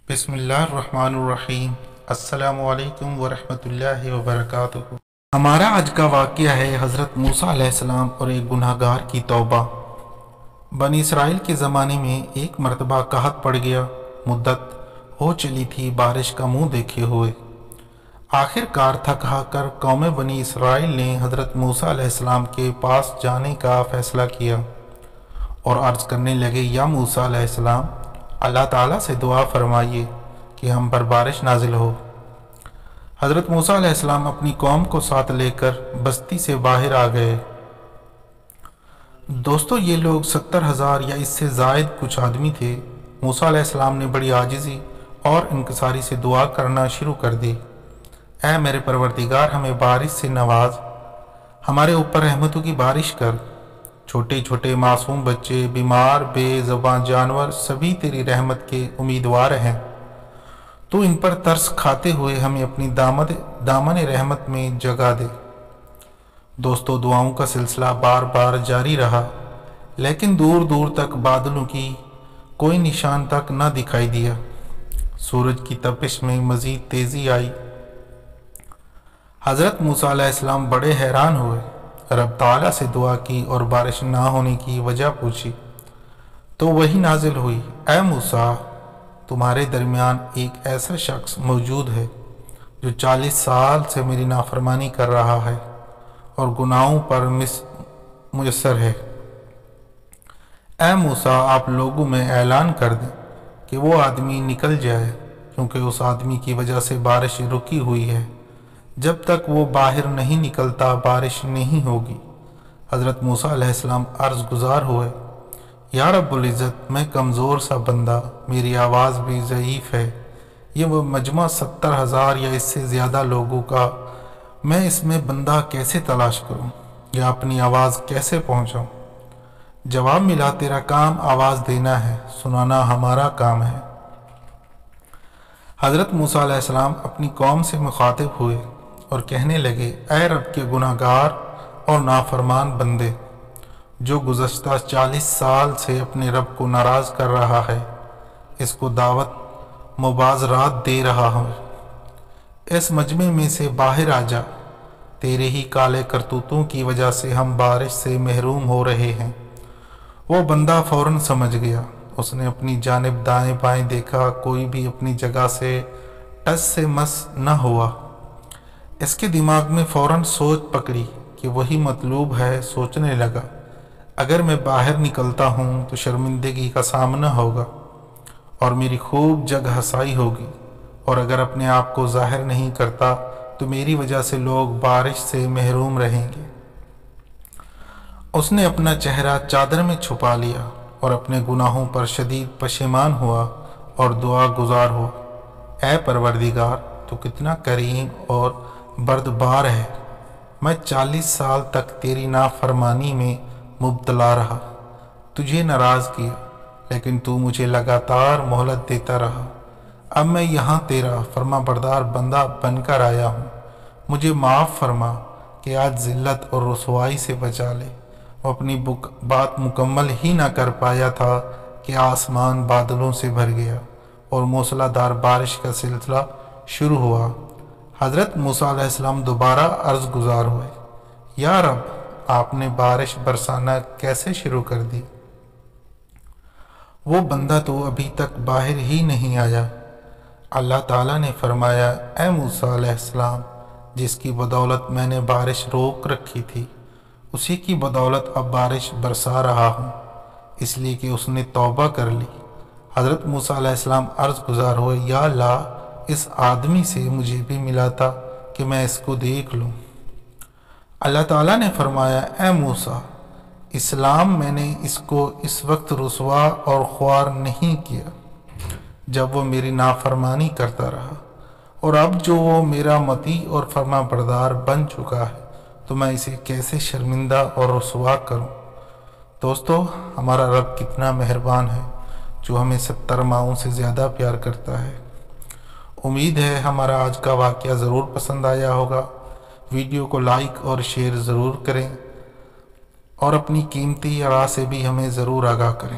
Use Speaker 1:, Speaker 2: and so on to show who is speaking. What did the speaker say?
Speaker 1: بسم اللہ الرحمن الرحیم۔ السلام علیکم ورحمۃ اللہ وبرکاتہ۔ ہمارا آج کا واقعہ ہے حضرت موسیٰ علیہ السلام اور ایک گناہ گار کی توبہ۔ بنی اسرائیل کے زمانے میں ایک مرتبہ قحط پڑ گیا۔ مدت ہو چلی تھی بارش کا منہ دیکھے ہوئے۔ آخر کار تھک ہار کر قوم بنی اسرائیل نے حضرت موسیٰ علیہ السلام کے پاس جانے کا فیصلہ کیا اور عرض کرنے لگے، یا موسیٰ علیہ السلام، اللہ تعالیٰ سے دعا فرمائیے کہ ہم پر بارش نازل ہو۔ حضرت موسیٰ علیہ السلام اپنی قوم کو ساتھ لے کر بستی سے باہر آ گئے۔ دوستو، یہ لوگ 70,000 یا اس سے زائد کچھ آدمی تھے۔ موسیٰ علیہ السلام نے بڑی عاجزی اور انکساری سے دعا کرنا شروع کر دی، اے میرے پروردگار، ہمیں بارش سے نواز، ہمارے اوپر رحمتوں کی بارش کر۔ چھوٹے چھوٹے معصوم بچے، بیمار، بے زبان جانور، سبھی تیری رحمت کے امیدوار ہیں۔ تو ان پر ترس کھاتے ہوئے ہمیں اپنی دامن رحمت میں جگہ دے۔ دوستو، دعاؤں کا سلسلہ بار بار جاری رہا، لیکن دور دور تک بادلوں کی کوئی نشان تک نہ دکھائی دیا۔ سورج کی تپش میں مزید تیزی آئی۔ حضرت موسیٰ علیہ السلام بڑے حیران ہوئے، رب تعالیٰ سے دعا کی اور بارش نہ ہونے کی وجہ پوچھی تو وہی نازل ہوئی، اے موسیٰ، تمہارے درمیان ایک ایسا شخص موجود ہے جو 40 سال سے میری نافرمانی کر رہا ہے اور گناہوں پر میسر ہے۔ اے موسیٰ، آپ لوگوں میں اعلان کر دیں کہ وہ آدمی نکل جائے، کیونکہ اس آدمی کی وجہ سے بارش رکی ہوئی ہے۔ جب تک وہ باہر نہیں نکلتا بارش نہیں ہوگی۔ حضرت موسیٰ علیہ السلام عرض گزار ہوئے، یا رب العزت، میں کمزور سا بندہ، میری آواز بھی ضعیف ہے۔ یہ وہ مجمع 70,000 یا اس سے زیادہ لوگوں کا، میں اس میں بندہ کیسے تلاش کروں یا اپنی آواز کیسے پہنچاؤں؟ جواب ملا، تیرا کام آواز دینا ہے، سنانا ہمارا کام ہے۔ حضرت موسیٰ علیہ السلام اپنی قوم سے مخاطب ہوئے اور کہنے لگے، اے رب کے گناہ گار اور نافرمان بندے، جو گزشتہ 40 سال سے اپنے رب کو ناراض کر رہا ہے، اس کو دعوت مبارزات دے رہا ہوں، اس مجمع میں سے باہر آ جا، تیرے ہی کالے کرتوتوں کی وجہ سے ہم بارش سے محروم ہو رہے ہیں۔ وہ بندہ فوراً سمجھ گیا۔ اس نے اپنی جانب دائیں بائیں دیکھا، کوئی بھی اپنی جگہ سے ٹس سے مس نہ ہوا۔ اس کے دماغ میں فوراً سوچ پکڑی کہ وہی مطلوب ہے۔ سوچنے لگا، اگر میں باہر نکلتا ہوں تو شرمندگی کا سامنا ہوگا اور میری خوب جگ ہسائی ہوگی، اور اگر اپنے آپ کو ظاہر نہیں کرتا تو میری وجہ سے لوگ بارش سے محروم رہیں گے۔ اس نے اپنا چہرہ چادر میں چھپا لیا اور اپنے گناہوں پر شدید پشیمان ہوا اور دعا گزار ہوا، اے پروردگار، تو کتنا کریم اور بردبار ہے۔ میں 40 سال تک تیری نافرمانی میں مبتلا رہا، تجھے ناراض کیا، لیکن تو مجھے لگاتار مہلت دیتا رہا۔ اب میں یہاں تیرا فرما بردار بندہ بن کر آیا ہوں، مجھے معاف فرما کہ آج ذلت اور رسوائی سے بچا لے۔ وہ اپنی بات مکمل ہی نہ کر پایا تھا کہ آسمان بادلوں سے بھر گیا اور موسلا دھار بارش کا سلسلہ شروع ہوا۔ حضرت موسیٰ علیہ السلام دوبارہ عرض گزار ہوئے، یا رب، آپ نے بارش برسانا کیسے شروع کر دی؟ وہ بندہ تو ابھی تک باہر ہی نہیں آیا۔ اللہ تعالیٰ نے فرمایا، اے موسیٰ علیہ السلام، جس کی بدولت میں نے بارش روک رکھی تھی، اسی کی بدولت اب بارش برسا رہا ہوں، اس لیے کہ اس نے توبہ کر لی۔ حضرت موسیٰ علیہ السلام عرض گزار ہوئے، یا اللہ، اس آدمی سے مجھے بھی ملا تھا کہ میں اس کو دیکھ لوں۔ اللہ تعالیٰ نے فرمایا، اے موسیٰ، اسلام میں نے اس کو اس وقت رسوا اور خوار نہیں کیا جب وہ میری نافرمانی کرتا رہا، اور اب جو وہ میرا مطیع اور فرما بردار بن چکا ہے تو میں اسے کیسے شرمندہ اور رسوا کروں؟ دوستو، ہمارا رب کتنا مہربان ہے جو ہمیں 70 ماؤں سے زیادہ پیار کرتا ہے۔ امید ہے ہمارا آج کا واقعہ ضرور پسند آیا ہوگا۔ ویڈیو کو لائک اور شیئر ضرور کریں اور اپنی قیمتی آراء سے بھی ہمیں ضرور آگاہ کریں۔